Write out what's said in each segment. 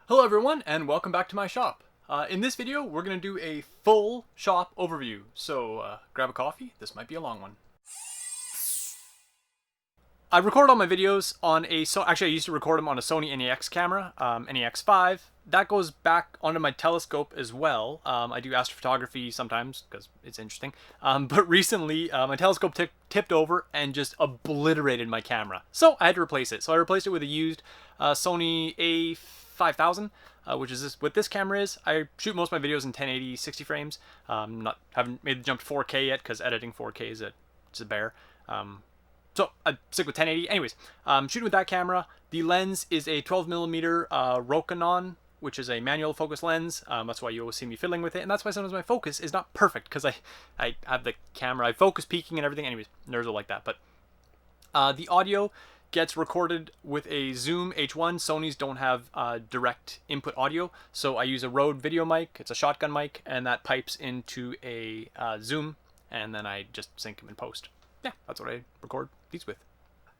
Hello everyone and welcome back to my shop. In this video we're going to do a full shop overview, so grab a coffee, this might be a long one. I record all my videos on actually I used to record them on a Sony NEX camera, NEX5. That goes back onto my telescope as well. I do astrophotography sometimes because it's interesting. But recently my telescope tipped over and just obliterated my camera. So I had to replace it. So I replaced it with a used Sony A5000. Which is what this camera is. I shoot most of my videos in 1080 60 frames. Haven't made the jump to 4K yet because editing 4K is a bear. So I stick with 1080. Anyways, shooting with that camera. The lens is a 12mm Rokinon, which is a manual focus lens. That's why you always see me fiddling with it, and that's why sometimes my focus is not perfect because I have the camera, I focus peaking and everything. Anyways, nerds are like that. But the audio gets recorded with a Zoom H1. Sony's don't have direct input audio, so I use a Rode video mic. It's a shotgun mic, and that pipes into a Zoom, and then I just sync them in post. Yeah, that's what I record these with.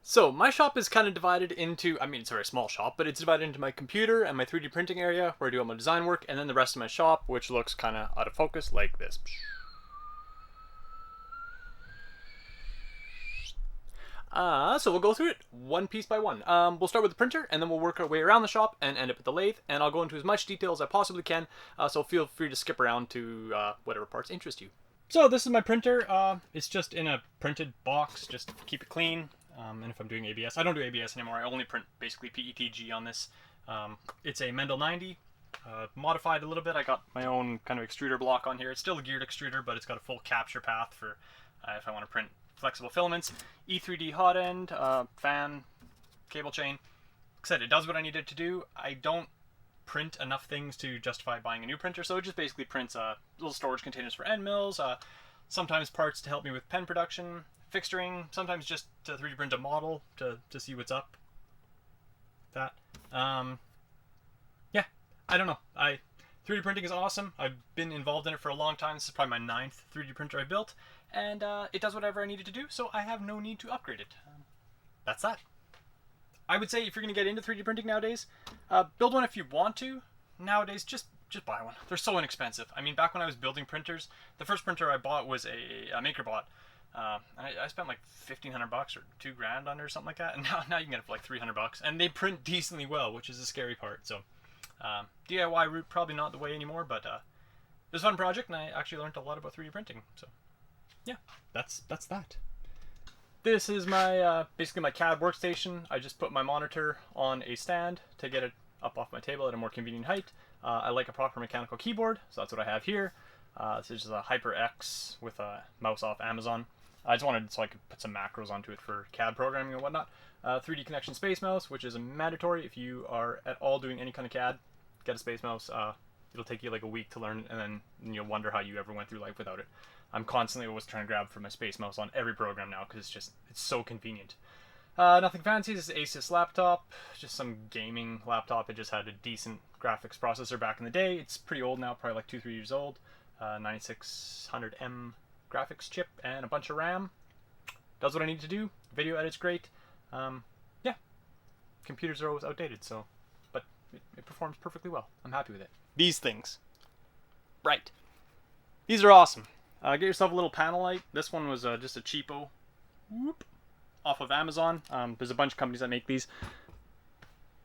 So my shop is kind of divided into, I mean, it's a very small shop, but it's divided into my computer and my 3D printing area where I do all my design work, and then the rest of my shop, which looks kind of out of focus like this. So we'll go through it one piece by one. We'll start with the printer, and then we'll work our way around the shop and end up at the lathe, and I'll go into as much detail as I possibly can, so feel free to skip around to whatever parts interest you. So this is my printer. It's just in a printed box, just to keep it clean. And if I'm doing ABS, I don't do ABS anymore. I only print basically PETG on this. It's a Mendel 90, modified a little bit. I got my own kind of extruder block on here. It's still a geared extruder, but it's got a full capture path for if I want to print flexible filaments. E3D hot end, fan, cable chain. Like I said, it does what I need it to do. I don't print enough things to justify buying a new printer, so it just basically prints little storage containers for end mills, sometimes parts to help me with pen production, fixturing, sometimes just to 3D print a model to see what's up. Yeah, I don't know. 3D printing is awesome. I've been involved in it for a long time. This is probably my 9th 3D printer I built, and it does whatever I need it to do, so I have no need to upgrade it. That's that. I would say if you're going to get into 3D printing nowadays, build one if you want to. Nowadays, just buy one. They're so inexpensive. I mean, back when I was building printers, the first printer I bought was a MakerBot. I spent like $1,500 or $2,000 on it or something like that, and now you can get it for like $300, and they print decently well, which is the scary part. So DIY route probably not the way anymore, but it was a fun project, and I actually learned a lot about 3D printing. So yeah, that's that. This is my basically my CAD workstation. I just put my monitor on a stand to get it up off my table at a more convenient height. I like a proper mechanical keyboard, so that's what I have here. This is just a HyperX with a mouse off Amazon. I just wanted so I could put some macros onto it for CAD programming and whatnot. 3D Connection Space Mouse, which is a mandatory if you are at all doing any kind of CAD. Get a Space Mouse. It'll take you like a week to learn, and then you'll wonder how you ever went through life without it. I'm constantly always trying to grab for my Space Mouse on every program now because it's so convenient. Nothing fancy. This is Asus laptop, just some gaming laptop. It just had a decent graphics processor back in the day. It's pretty old now, probably like 2-3 years old. 9600M graphics chip and a bunch of RAM. Does what I need to do. Video edits great. Yeah, computers are always outdated, so but it performs perfectly well. I'm happy with it. These things, right? These are awesome. Get yourself a little panel light. This one was just a cheapo, off of Amazon. There's a bunch of companies that make these.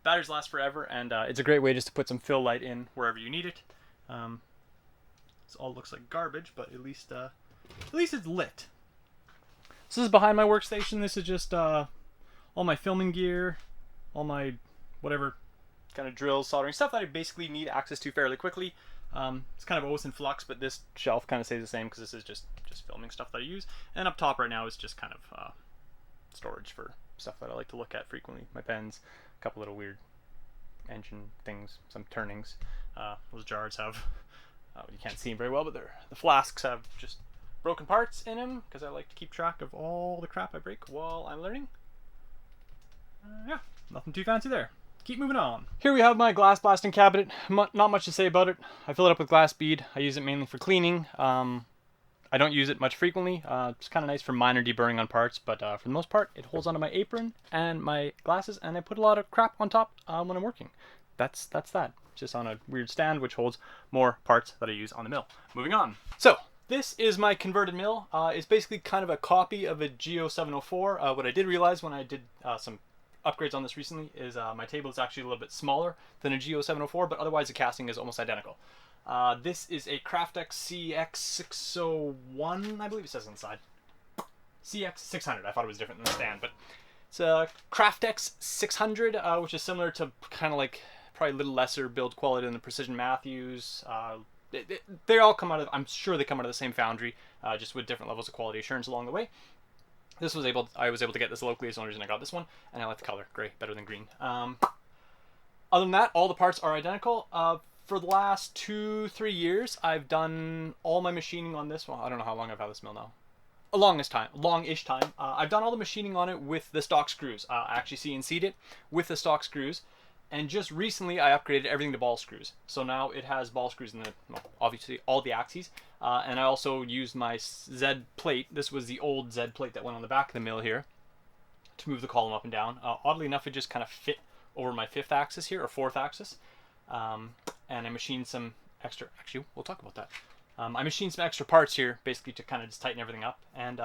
Batteries last forever, and it's a great way just to put some fill light in wherever you need it. This all looks like garbage, but at least it's lit. So this is behind my workstation. This is just all my filming gear, all my whatever kind of drills, soldering stuff that I basically need access to fairly quickly. It's kind of always in flux, but this shelf kind of stays the same because this is just filming stuff that I use. And up top right now is just kind of storage for stuff that I like to look at frequently. My pens, a couple little weird engine things, some turnings. Those jars have, you can't see them very well, but the flasks have just broken parts in them because I like to keep track of all the crap I break while I'm learning. Yeah, nothing too fancy there. Keep moving on. Here we have my glass blasting cabinet. Not much to say about it. I fill it up with glass bead. I use it mainly for cleaning. I don't use it much frequently. It's kind of nice for minor deburring on parts, but for the most part, it holds onto my apron and my glasses, and I put a lot of crap on top when I'm working. that's that. Just on a weird stand, which holds more parts that I use on the mill. Moving on. So this is my converted mill. It's basically kind of a copy of a Geo 704. What I did realize when I did some upgrades on this recently is my table is actually a little bit smaller than a Geo 704, but otherwise the casting is almost identical. This is a Craftex CX601, I believe it says on the side. CX600, I thought it was different than the stand, but it's a Craftex 600, which is similar to kind of like probably a little lesser build quality than the Precision Matthews. They all come out of, I'm sure they come out of the same foundry, just with different levels of quality assurance along the way. I was able to get this locally, it's the only reason I got this one, and I like the color, gray, better than green. Other than that, all the parts are identical. For the last 2-3 years, I've done all my machining on this one. I don't know how long I've had this mill now. A longish time. I've done all the machining on it with the stock screws. I actually CNC'd it with the stock screws, and just recently I upgraded everything to ball screws. So now it has ball screws in the, well, obviously all the axes, and I also used my Z plate. This was the old Z plate that went on the back of the mill here to move the column up and down. Oddly enough, it just kind of fit over my 5th axis here, or 4th axis, and I machined some extra, actually we'll talk about that. I machined some extra parts here, basically to kind of just tighten everything up, and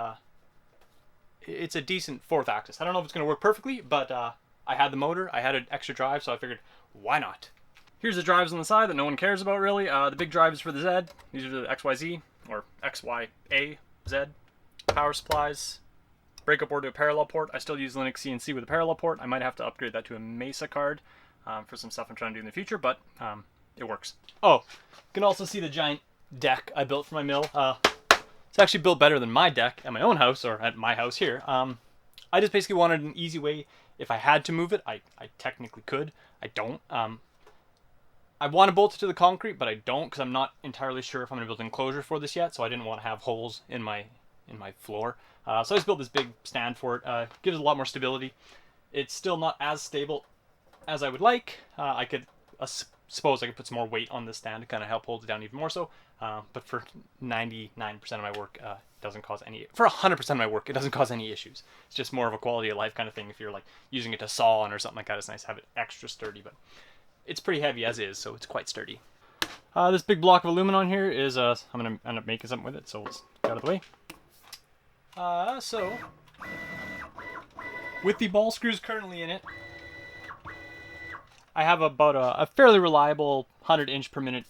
it's a decent 4th axis. I don't know if it's going to work perfectly, but I had the motor, I had an extra drive, so I figured, why not? Here's the drives on the side that no one cares about really. The big drive is for the Z. These are the XYZ, or XYA Z. Power supplies, breakup board to a parallel port. I still use Linux CNC with a parallel port. I might have to upgrade that to a Mesa card for some stuff I'm trying to do in the future, but it works. Oh, you can also see the giant deck I built for my mill. It's actually built better than my deck at my own house, or at my house here. I just basically wanted an easy way. If I had to move it, I technically could. I don't. I want to bolt it to the concrete, but I don't, because I'm not entirely sure if I'm going to build an enclosure for this yet, so I didn't want to have holes in my floor. So I just built this big stand for it. Gives it a lot more stability. It's still not as stable as I would like. I could suppose I could put some more weight on this stand to kind of help hold it down even more so. But for 99% of my work, it doesn't cause any. For 100% of my work, it doesn't cause any issues. It's just more of a quality of life kind of thing. If you're like using it to saw on or something like that, it's nice to have it extra sturdy. But it's pretty heavy as is, so it's quite sturdy. This big block of aluminum on here is I'm gonna end up making something with it, so let's get out of the way. So with the ball screws currently in it, I have about a fairly reliable 100 inch per minute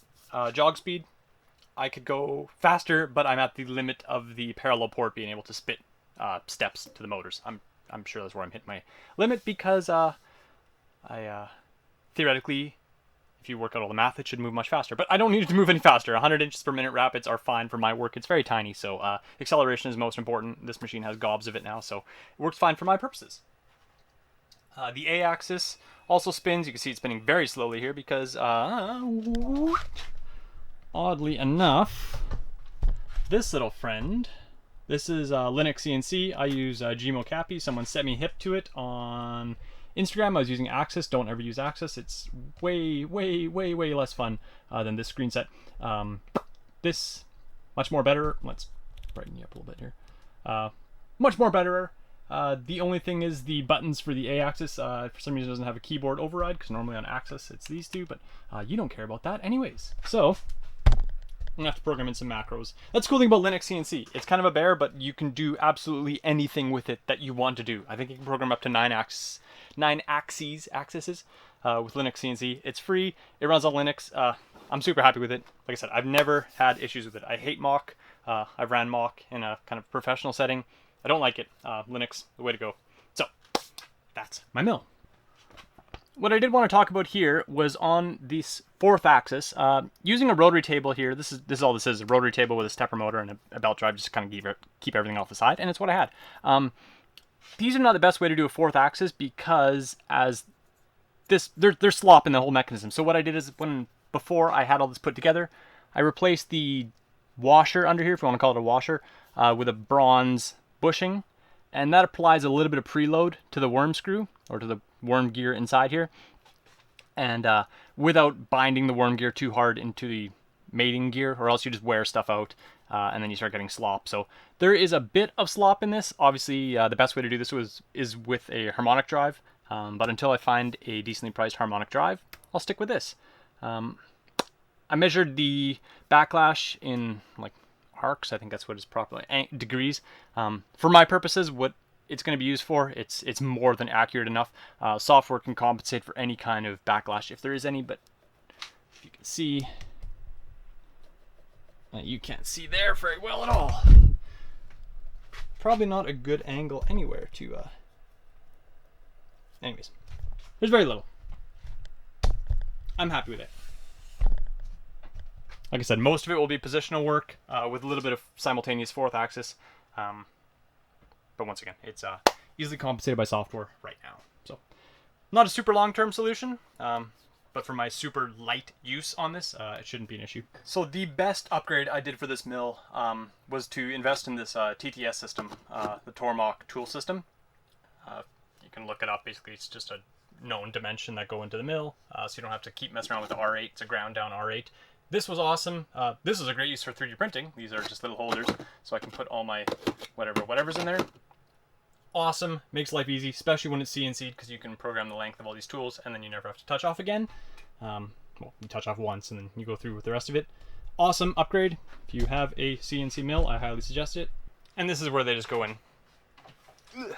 jog speed. I could go faster, but I'm at the limit of the parallel port being able to spit steps to the motors. I'm sure that's where I'm hitting my limit, because theoretically, if you work out all the math, it should move much faster. But I don't need it to move any faster. 100 inches per minute rapids are fine for my work. It's very tiny, so acceleration is most important. This machine has gobs of it now, so it works fine for my purposes. The A-axis also spins. You can see it's spinning very slowly here because, oddly enough, this little friend, this is Linux CNC. I use Gmo Cappy. Someone set me hip to it on Instagram. I was using Axis. Don't ever use Axis. It's way less fun than this screen set. This, much more better. Let's brighten you up a little bit here. Much more better. The only thing is the buttons for the A-axis, for some reason, doesn't have a keyboard override, because normally on Axis it's these two, but you don't care about that anyways. So I'm gonna have to program in some macros. That's the cool thing about Linux CNC. It's kind of a bear, but you can do absolutely anything with it that you want to do. I think you can program up to 9 axes with Linux CNC. It's free. It runs on Linux. I'm super happy with it. Like I said, I've never had issues with it. I hate Mach. I've ran Mach in a kind of professional setting. I don't like it. Linux, the way to go. So that's my mill. What I did want to talk about here was on this 4th axis, using a rotary table here. This is all this is, a rotary table with a stepper motor and a belt drive, just to kind of keep everything off the side, and it's what I had. These are not the best way to do a 4th axis, because as this, there's slop in the whole mechanism. So what I did is, before I had all this put together, I replaced the washer under here, if you want to call it a washer, with a bronze bushing, and that applies a little bit of preload to the worm screw, or to the worm gear inside here, and without binding the worm gear too hard into the mating gear, or else you just wear stuff out and then you start getting slop. So there is a bit of slop in this. Obviously the best way to do this is with a harmonic drive, but until I find a decently priced harmonic drive, I'll stick with this. I measured the backlash in like arcs. I think that's what it's properly degrees. For my purposes, what it's going to be used for, it's more than accurate enough. Software can compensate for any kind of backlash if there is any, but if you can see, you can't see there very well at all. Probably not a good angle anywhere to. Anyways, there's very little. I'm happy with it. Like I said, most of it will be positional work with a little bit of simultaneous fourth axis. But once again, it's easily compensated by software right now. So, not a super long-term solution, but for my super light use on this, it shouldn't be an issue. So the best upgrade I did for this mill was to invest in this TTS system, the Tormach tool system. You can look it up. Basically, it's just a known dimension that go into the mill, so you don't have to keep messing around with the R8. It's a ground down R8. This was awesome. This is a great use for 3D printing. These are just little holders, so I can put all my whatever's in there. Awesome, makes life easy, especially when it's CNC'd, because you can program the length of all these tools, and then you never have to touch off again. Well, you touch off once, and then you go through with the rest of it. Awesome upgrade. If you have a CNC mill, I highly suggest it. And this is where they just go in. Ugh,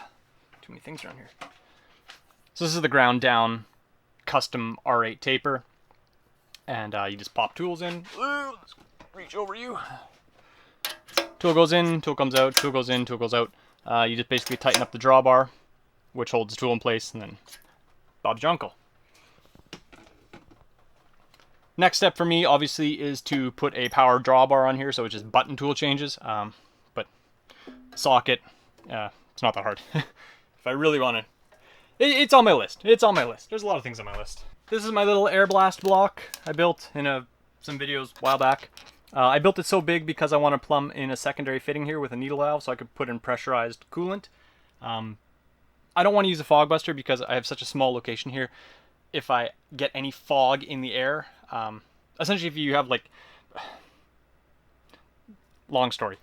too many things around here. So this is the ground down custom R8 taper. And you just pop tools in. Let's reach over you. Tool goes in, tool comes out, tool goes in, tool goes out. You just basically tighten up the drawbar, which holds the tool in place, and then Bob's your uncle. Next step for me, obviously, is to put a power drawbar on here, so it's just button tool changes. But socket, it's not that hard. If I really want to, it's on my list. It's on my list. There's a lot of things on my list. This is my little air blast block I built in some videos a while back. I built it so big because I want to plumb in a secondary fitting here with a needle valve so I could put in pressurized coolant. I don't want to use a fog buster because I have such a small location here. If I get any fog in the air, essentially if you have like, long story.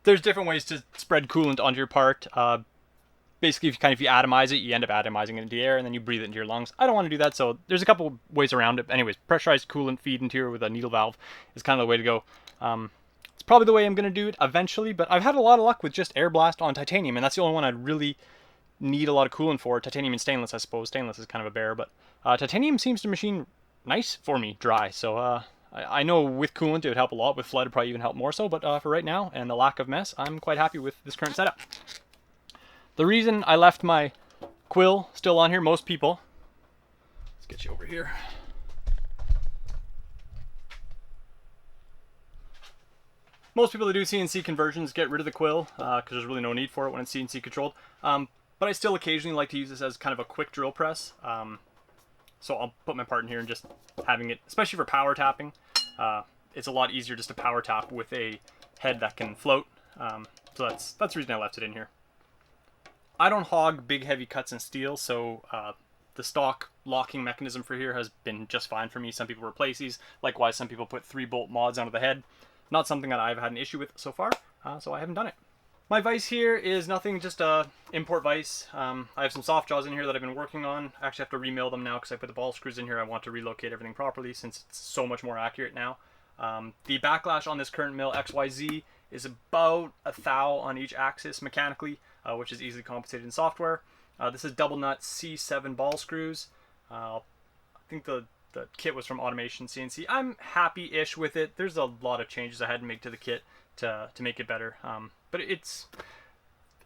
There's different ways to spread coolant onto your part. Basically, if you atomize it, you end up atomizing it into the air, and then you breathe it into your lungs. I don't want to do that, so there's a couple ways around it. Anyways, pressurized coolant feed into here with a needle valve is kind of the way to go. It's probably the way I'm going to do it eventually, but I've had a lot of luck with just air blast on titanium, and that's the only one I really need a lot of coolant for. Titanium and stainless, I suppose. Stainless is kind of a bear, but titanium seems to machine nice for me, dry. So I know with coolant it would help a lot. With flood it would probably even help more so, but for right now, and the lack of mess, I'm quite happy with this current setup. The reason I left my quill still on here, most people, let's get you over here. Most people that do CNC conversions get rid of the quill because there's really no need for it when it's CNC controlled. But I still occasionally like to use this as kind of a quick drill press. So I'll put my part in here and just having it, especially for power tapping, it's a lot easier just to power tap with a head that can float. So that's the reason I left it in here. I don't hog big heavy cuts in steel, so the stock locking mechanism for here has been just fine for me. Some people replace these. Likewise, some people put 3-bolt mods onto the head. Not something that I've had an issue with so far, so I haven't done it. My vise here is nothing, just a import vise. I have some soft jaws in here that I've been working on. I actually have to remill them now because I put the ball screws in here. I want to relocate everything properly since it's so much more accurate now. The backlash on this current mill XYZ is about a thou on each axis mechanically, which is easily compensated in software. This is double nut C7 ball screws. I think the kit was from Automation CNC. I'm happy-ish with it. There's a lot of changes I had to make to the kit to make it better. But it's,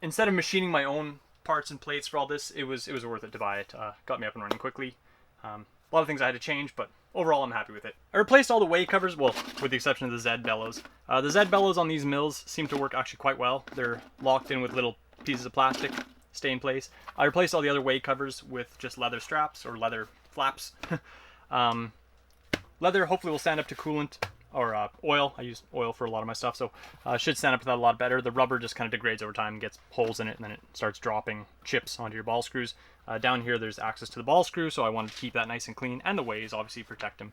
instead of machining my own parts and plates for all this, it was worth it to buy it. Got me up and running quickly. A lot of things I had to change, but overall I'm happy with it. I replaced all the way covers, well, with the exception of the Z bellows. The Z bellows on these mills seem to work actually quite well. They're locked in with little pieces of plastic, stay in place. I replaced all the other way covers with just leather straps or leather flaps. Leather hopefully will stand up to coolant or oil. I use oil for a lot of my stuff, so should stand up to that a lot better. The rubber just kind of degrades over time, gets holes in it, and then it starts dropping chips onto your ball screws. Down here there's access to the ball screw, so I wanted to keep that nice and clean, and the ways obviously protect them,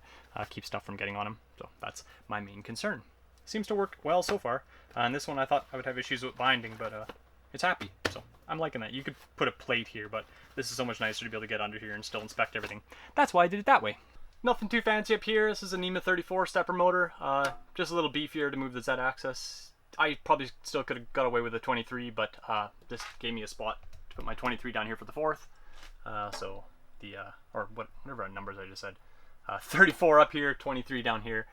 keep stuff from getting on them. So that's my main concern. Seems to work well so far. And this one I thought I would have issues with binding, but it's happy, so I'm liking that. You could put a plate here, but this is so much nicer to be able to get under here and still inspect everything. That's why I did it that way. Nothing too fancy up here. This is a NEMA 34 stepper motor. Just a little beefier to move the Z-axis. I probably still could have got away with a 23, but this gave me a spot to put my 23 down here for the 4th. So the, or whatever numbers I just said. 34 up here, 23 down here.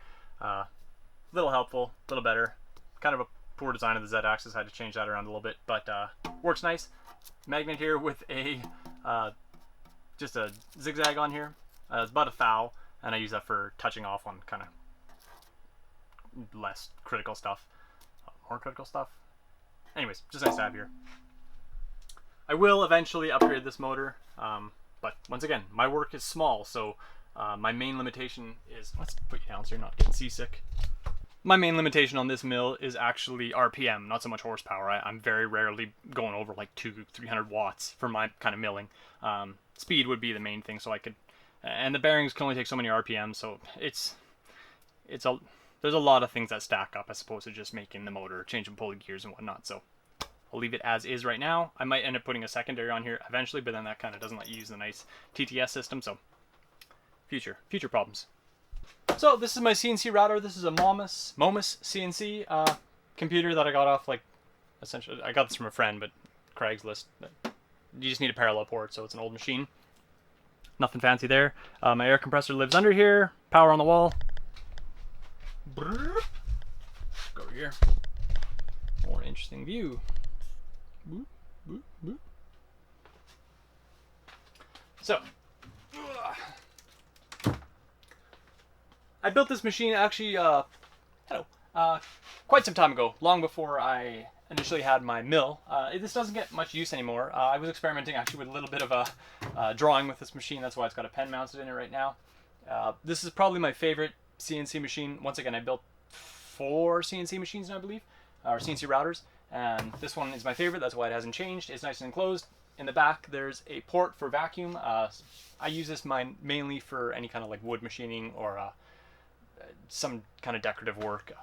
Little helpful, a little better. Kind of a poor design of the Z-axis. I had to change that around a little bit, but works nice. Magnet here with a just a zigzag on here. It's about a thou, and I use that for touching off on kind of less critical stuff. More critical stuff. Anyways, just nice to have here. I will eventually upgrade this motor, but once again, my work is small, so my main limitation is, let's put you down so you're not getting seasick. My main limitation on this mill is actually RPM, not so much horsepower. I'm very rarely going over like 200-300 watts for my kind of milling. Speed would be the main thing, so I could, and the bearings can only take so many RPM, so there's a lot of things that stack up as opposed to just making the motor, changing pulley gears and whatnot. So I'll leave it as is right now. I might end up putting a secondary on here eventually, but then that kind of doesn't let you use the nice TTS system, so future problems. So this is my CNC router. This is a Momus CNC computer that I got off, like, essentially, I got this from a friend, but Craigslist. But you just need a parallel port, so it's an old machine. Nothing fancy there. My air compressor lives under here. Power on the wall. Brrr. Go over here. More interesting view. Boop, boop, boop. So, I built this machine actually, quite some time ago, long before I initially had my mill. This doesn't get much use anymore. I was experimenting actually with a little bit of a drawing with this machine. That's why it's got a pen mounted in it right now. This is probably my favorite CNC machine. Once again, I built 4 CNC machines now, I believe, or CNC routers, and this one is my favorite. That's why it hasn't changed. It's nice and enclosed. In the back, there's a port for vacuum. I use this mainly for any kind of like wood machining or some kind of decorative work.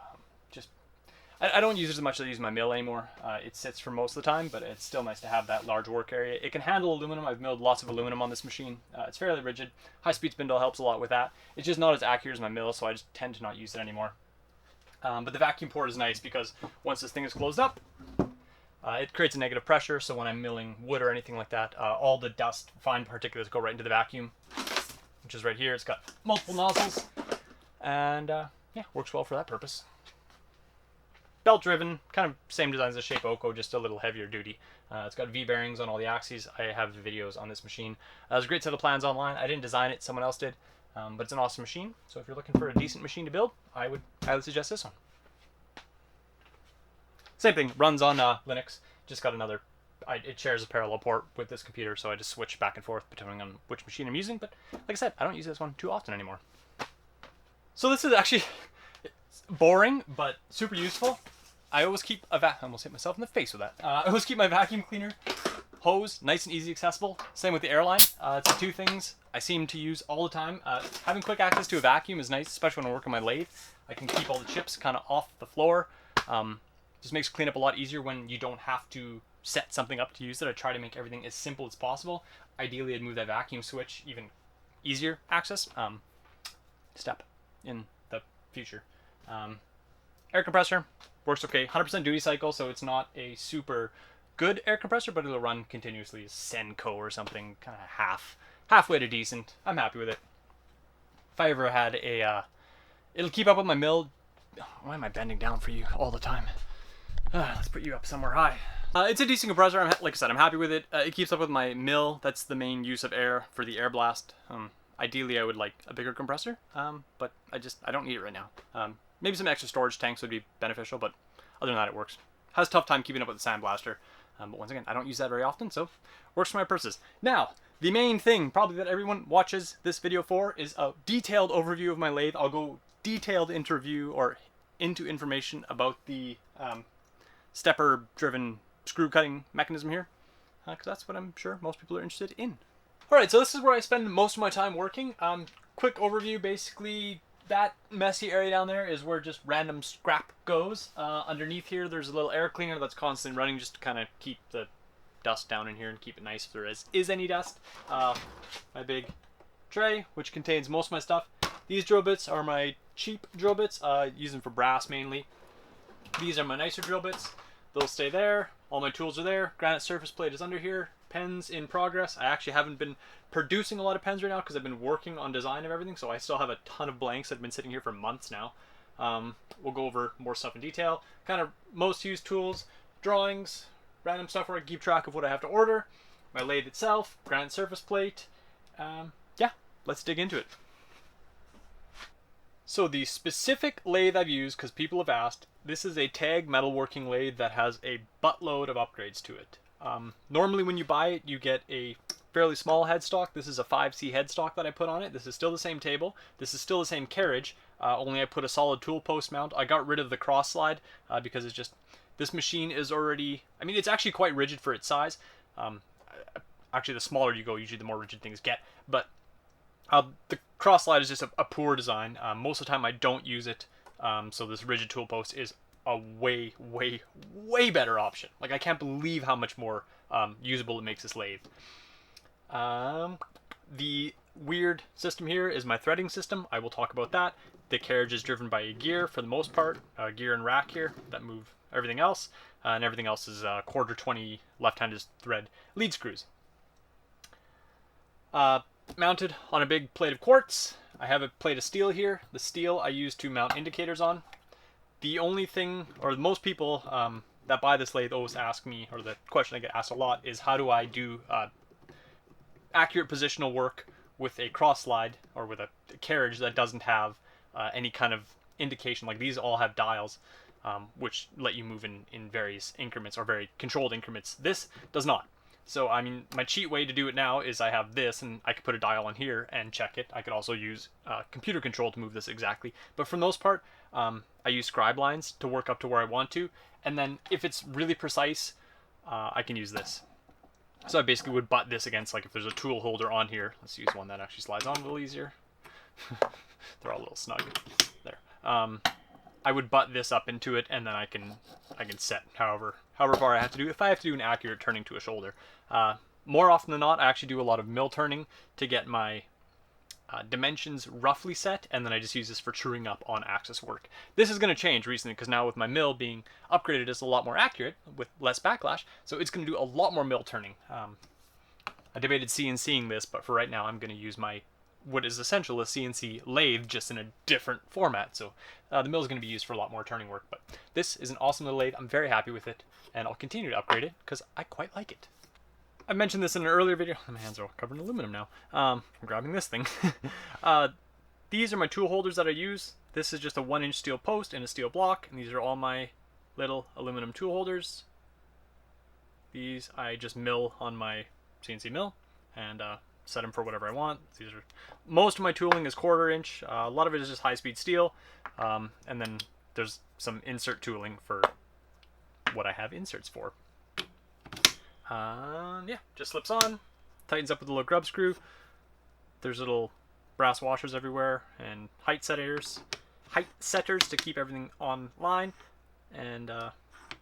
I don't use it as much as I use my mill anymore. It sits for most of the time, but it's still nice to have that large work area. It can handle aluminum. I've milled lots of aluminum on this machine. It's fairly rigid. High-speed spindle helps a lot with that. It's just not as accurate as my mill, so I just tend to not use it anymore. But the vacuum port is nice because once this thing is closed up, it creates a negative pressure, so when I'm milling wood or anything like that, all the dust, fine particulates go right into the vacuum, which is right here. It's got multiple nozzles, and yeah, works well for that purpose. Belt driven, kind of same design as the Shape Oko, just a little heavier duty. It's got V bearings on all the axes. I have videos on this machine. There's a great set of plans online. I didn't design it, someone else did, but it's an awesome machine. So if you're looking for a decent machine to build, I would highly suggest this one. Same thing, runs on Linux. Just got another, it shares a parallel port with this computer, so I just switch back and forth depending on which machine I'm using. But like I said, I don't use this one too often anymore. So this is actually boring, but super useful. I always keep a I almost hit myself in the face with that. I always keep my vacuum cleaner hose nice and easy accessible. Same with the airline. It's the 2 things I seem to use all the time. Having quick access to a vacuum is nice, especially when I work on my lathe. I can keep all the chips kind of off the floor. Just makes cleanup a lot easier when you don't have to set something up to use it. I try to make everything as simple as possible. Ideally, I'd move that vacuum switch even easier access. Step in the future. Air compressor works okay. 100% duty cycle, so it's not a super good air compressor, but it'll run continuously. Senko or something, kind of halfway to decent. I'm happy with it. If I ever had a, it'll keep up with my mill. Why am I bending down for you all the time? Let's put you up somewhere high. It's a decent compressor. Like I said, I'm happy with it. It keeps up with my mill. That's the main use of air for the air blast. Ideally, I would like a bigger compressor, but I don't need it right now. Maybe some extra storage tanks would be beneficial, but other than that, it works. Has a tough time keeping up with the sandblaster, but once again, I don't use that very often, so works for my purposes. Now, the main thing probably that everyone watches this video for is a detailed overview of my lathe. I'll go detailed into information about the stepper-driven screw cutting mechanism here, because that's what I'm sure most people are interested in. Alright, so this is where I spend most of my time working. Quick overview, basically, that messy area down there is where just random scrap goes. Underneath here, there's a little air cleaner that's constantly running just to kind of keep the dust down in here and keep it nice if there is any dust. My big tray, which contains most of my stuff. These drill bits are my cheap drill bits. Use them for brass mainly. These are my nicer drill bits. They'll stay there. All my tools are there. Granite surface plate is under here. Pens in progress. I actually haven't been producing a lot of pens right now because I've been working on design of everything, so I still have a ton of blanks that have been sitting here for months now. We'll go over more stuff in detail. Kind of most used tools, drawings, random stuff where I keep track of what I have to order, my lathe itself, granite surface plate. Yeah, let's dig into it. So the specific lathe I've used, because people have asked, this is a TAG metalworking lathe that has a buttload of upgrades to it. Normally when you buy it, you get a fairly small headstock. This is a 5C headstock that I put on it. This is still the same table. This is still the same carriage, only I put a solid tool post mount. I got rid of the cross slide because it's just, this machine is already, I mean, it's actually quite rigid for its size. Actually, the smaller you go, usually the more rigid things get. But the cross slide is just a poor design. Most of the time I don't use it, so this rigid tool post is a way, way, way better option. Like, I can't believe how much more usable it makes this lathe. The weird system here is my threading system. I will talk about that. The carriage is driven by a gear for the most part, a gear and rack here that move everything else, and everything else is quarter 20 left-handed thread lead screws. Mounted on a big plate of quartz. I have a plate of steel here. The steel I use to mount indicators on. The only thing, or most people that buy this lathe always ask me, or the question I get asked a lot, is how do I do accurate positional work with a cross slide or with a carriage that doesn't have any kind of indication. Like, these all have dials which let you move in various increments or very controlled increments. This does not. So, I mean, my cheat way to do it now is I have this, and I could put a dial on here and check it. I could also use computer control to move this exactly. But for the most part, I use scribe lines to work up to where I want to. And then if it's really precise, I can use this. So I basically would butt this against, like, if there's a tool holder on here. Let's use one that actually slides on a little easier. They're all a little snug. There. I would butt this up into it, and then I can set however far I have to do. If I have to do an accurate turning to a shoulder. More often than not, I actually do a lot of mill turning to get my dimensions roughly set, and then I just use this for truing up on axis work. This is going to change recently because now with my mill being upgraded, it's a lot more accurate with less backlash, so it's going to do a lot more mill turning. I debated CNCing this, but for right now I'm going to use my what is essentially a CNC lathe, just in a different format. So the mill is going to be used for a lot more turning work, but this is an awesome little lathe. I'm very happy with it, and I'll continue to upgrade it because I quite like it. I mentioned this in an earlier video. My hands are all covered in aluminum now. I'm grabbing this thing. These are my tool holders that I use. This is just a 1-inch steel post and a steel block, and these are all my little aluminum tool holders. These I just mill on my CNC mill and set them for whatever I want. These are, most of my tooling is 1/4 inch. A lot of it is just high-speed steel, and then there's some insert tooling for what I have inserts for. Yeah, just slips on, tightens up with a little grub screw. There's little brass washers everywhere and height setters to keep everything on line. And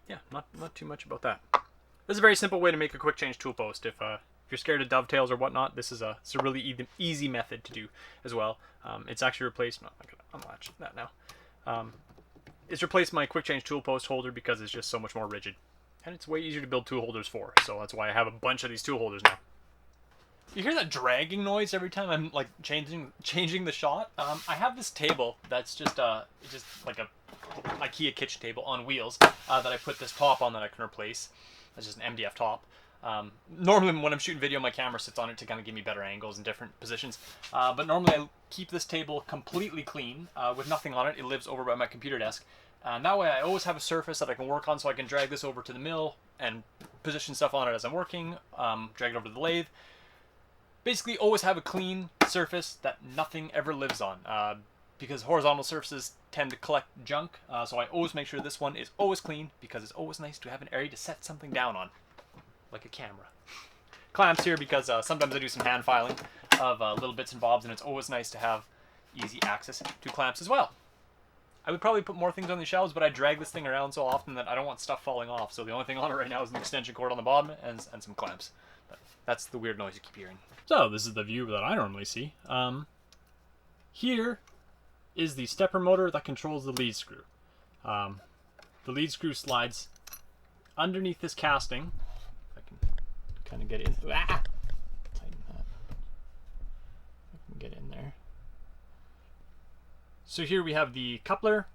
yeah, not too much about that. This is a very simple way to make a quick change tool post. If you're scared of dovetails or whatnot, it's a really easy method to do as well. It's actually replaced. No, I'm gonna unlatch that now. It's replaced my quick change tool post holder because it's just so much more rigid. And it's way easier to build tool holders for, so that's why I have a bunch of these tool holders now. You hear that dragging noise every time I'm like changing the shot? I have this table that's just like a IKEA kitchen table on wheels that I put this top on that I can replace. That's just an MDF top. Normally when I'm shooting video, my camera sits on it to kind of give me better angles and different positions. But normally I keep this table completely clean with nothing on it. It lives over by my computer desk. That way I always have a surface that I can work on, so I can drag this over to the mill and position stuff on it as I'm working, drag it over to the lathe. Basically always have a clean surface that nothing ever lives on, because horizontal surfaces tend to collect junk, so I always make sure this one is always clean, because it's always nice to have an area to set something down on, like a camera. Clamps here because sometimes I do some hand filing of little bits and bobs, and it's always nice to have easy access to clamps as well. I would probably put more things on the shelves, but I drag this thing around so often that I don't want stuff falling off. So the only thing on it right now is an extension cord on the bottom and some clamps. But that's the weird noise you keep hearing. So this is the view that I normally see. Here is the stepper motor that controls the lead screw. The lead screw slides underneath this casting. If I can kind of get in. Ah! Tighten that. I can get in there. So here we have the coupler,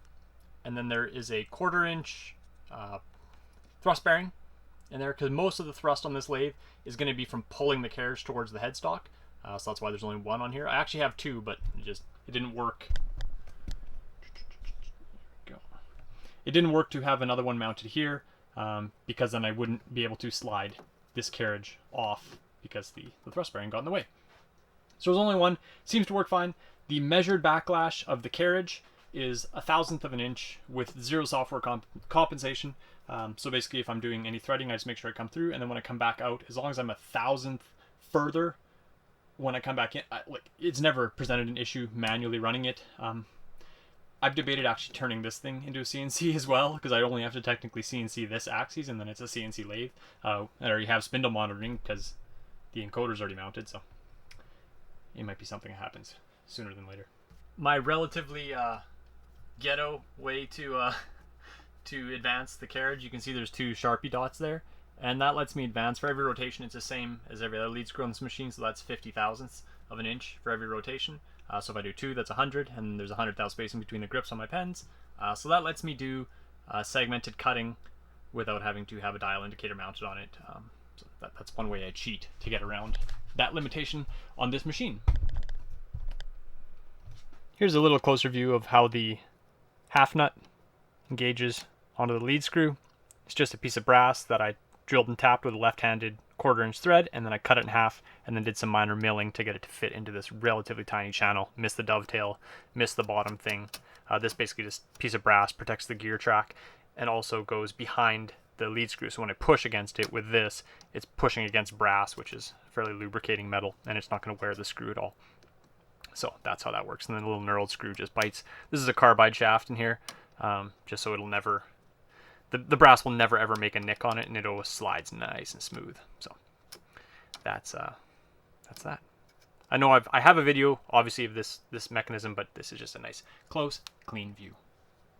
and then there is a 1/4 inch thrust bearing in there, because most of the thrust on this lathe is going to be from pulling the carriage towards the headstock. So that's why there's only one on here. I actually have two, but it didn't work. It didn't work to have another one mounted here, because then I wouldn't be able to slide this carriage off because the thrust bearing got in the way. So there's only one. Seems to work fine. The measured backlash of the carriage is 1/1000th of an inch with 0 software compensation. So basically, if I'm doing any threading, I just make sure I come through, and then when I come back out, as long as I'm 1/1000th further when I come back in, it's never presented an issue manually running it. I've debated actually turning this thing into a CNC as well, because I only have to technically CNC this axis, and then it's a CNC lathe. I already have spindle monitoring because the encoder's already mounted, so it might be something that happens sooner than later. My relatively ghetto way to advance the carriage, you can see there's 2 Sharpie dots there, and that lets me advance. For every rotation, it's the same as every other lead screw on this machine, so that's 50/1000ths of an inch for every rotation. So if I do 2, that's 100, and there's 100,000 spacing between the grips on my pens. So that lets me do segmented cutting without having to have a dial indicator mounted on it. So that's one way I cheat to get around that limitation on this machine. Here's a little closer view of how the half nut engages onto the lead screw. It's just a piece of brass that I drilled and tapped with a left-handed 1/4 inch thread, and then I cut it in half and then did some minor milling to get it to fit into this relatively tiny channel. Missed the dovetail, missed the bottom thing. This basically just piece of brass protects the gear track and also goes behind the lead screw. So when I push against it with this, it's pushing against brass, which is fairly lubricating metal, and it's not going to wear the screw at all. So that's how that works. And then a little knurled screw just bites. This is a carbide shaft in here, just so it'll never, the brass will never ever make a nick on it, and it always slides nice and smooth. So that's that. I know I have a video obviously of this mechanism, but this is just a nice close, clean view.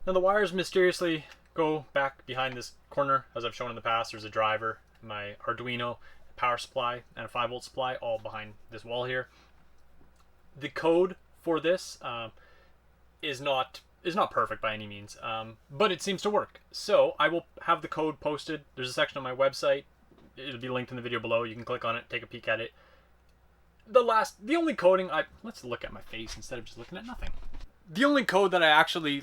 Now the wires mysteriously go back behind this corner, as I've shown in the past. There's a driver, my Arduino, power supply, and a 5-volt supply all behind this wall here. The code for this is not perfect by any means, but it seems to work. So I will have the code posted. There's a section on my website. It'll be linked in the video below. You can click on it, take a peek at it. The only coding let's look at my face instead of just looking at nothing. The only code that I actually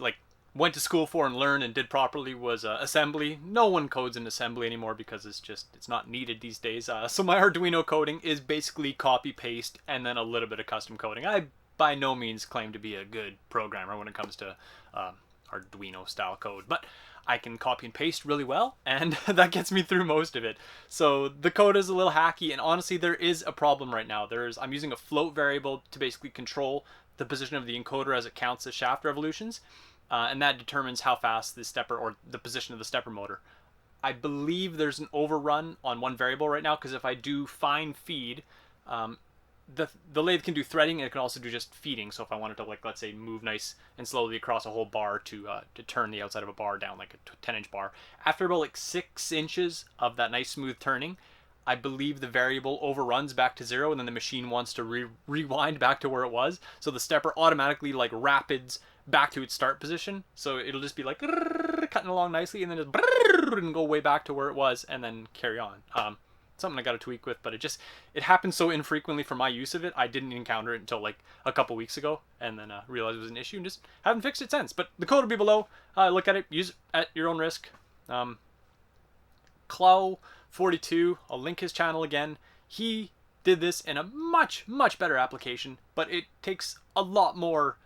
went to school for and learned and did properly was assembly. No one codes in assembly anymore because it's not needed these days. So my Arduino coding is basically copy paste and then a little bit of custom coding. I by no means claim to be a good programmer when it comes to Arduino style code, but I can copy and paste really well, and that gets me through most of it. So the code is a little hacky, and honestly there is a problem right now. I'm using a float variable to basically control the position of the encoder as it counts the shaft revolutions. And that determines how fast the stepper, or the position of the stepper motor. I believe there's an overrun on one variable right now, because if I do fine feed, the lathe can do threading, and it can also do just feeding. So if I wanted to, let's say, move nice and slowly across a whole bar to turn the outside of a bar down, like a 10-inch bar, after about 6 inches of that nice smooth turning, I believe the variable overruns back to 0, and then the machine wants to rewind back to where it was. So the stepper automatically rapids back to its start position. So it'll just be cutting along nicely, and then just and go way back to where it was, and then carry on. Something I got to tweak with, but it happens so infrequently for my use of it. I didn't encounter it until a couple weeks ago, and then realized it was an issue, and just haven't fixed it since. But the code will be below. Look at it, use it at your own risk. Clow42, I'll link his channel again. He did this in a much better application, but it takes a lot more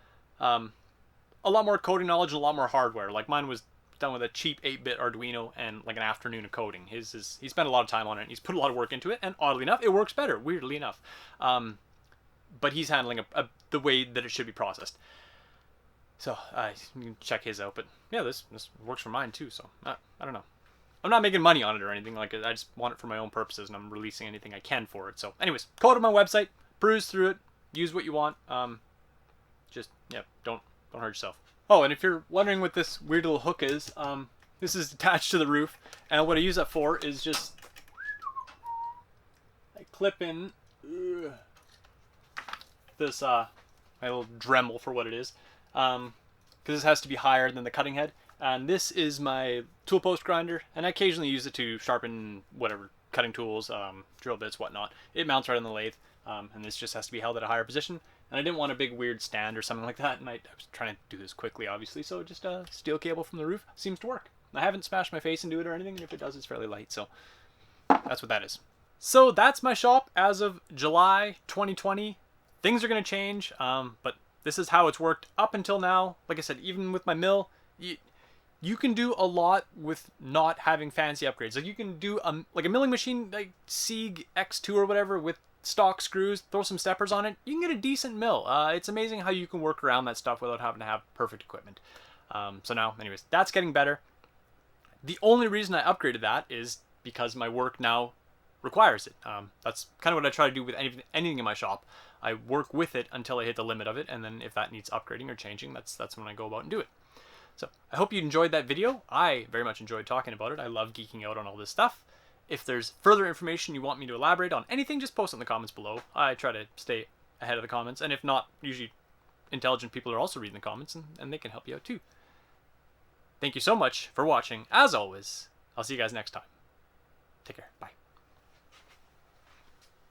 coding knowledge and a lot more hardware. Mine was done with a cheap 8-bit Arduino and an afternoon of coding. He spent a lot of time on it, and he's put a lot of work into it, and oddly enough it works better, weirdly enough. But he's handling the way that it should be processed. So you can check his out. But yeah, this works for mine too. So I don't know. I'm not making money on it or anything. Like, I just want it for my own purposes, and I'm releasing anything I can for it. So anyways, go to my website, peruse through it, use what you want. Just, yeah, don't hurt yourself. Oh, and if you're wondering what this weird little hook is, this is attached to the roof, and what I use that for is just I clip in this my little Dremel for what it is, because this has to be higher than the cutting head. And this is my tool post grinder, and I occasionally use it to sharpen whatever cutting tools, drill bits, whatnot. It mounts right on the lathe, and this just has to be held at a higher position. And I didn't want a big weird stand or something like that, and I was trying to do this quickly, obviously, so just a steel cable from the roof seems to work. I haven't smashed my face into it or anything, and if it does, it's fairly light, so that's what that is. So that's my shop as of July 2020. Things are going to change, but this is how it's worked up until now. Like I said, even with my mill, you can do a lot with not having fancy upgrades. Like, you can do like a milling machine like Sieg X2 or whatever with stock screws, throw some steppers on it, you can get a decent mill. It's amazing how you can work around that stuff without having to have perfect equipment. So now, anyways, that's getting better. The only reason I upgraded that is because my work now requires it. That's kind of what I try to do with anything in my shop. I work with it until I hit the limit of it, and then if that needs upgrading or changing, that's when I go about and do it. So I hope you enjoyed that video. I very much enjoyed talking about it. I love geeking out on all this stuff. If there's further information you want me to elaborate on anything, just post it in the comments below. I try to stay ahead of the comments, and if not, usually intelligent people are also reading the comments, and they can help you out too. Thank you so much for watching. As always, I'll see you guys next time. Take care. Bye.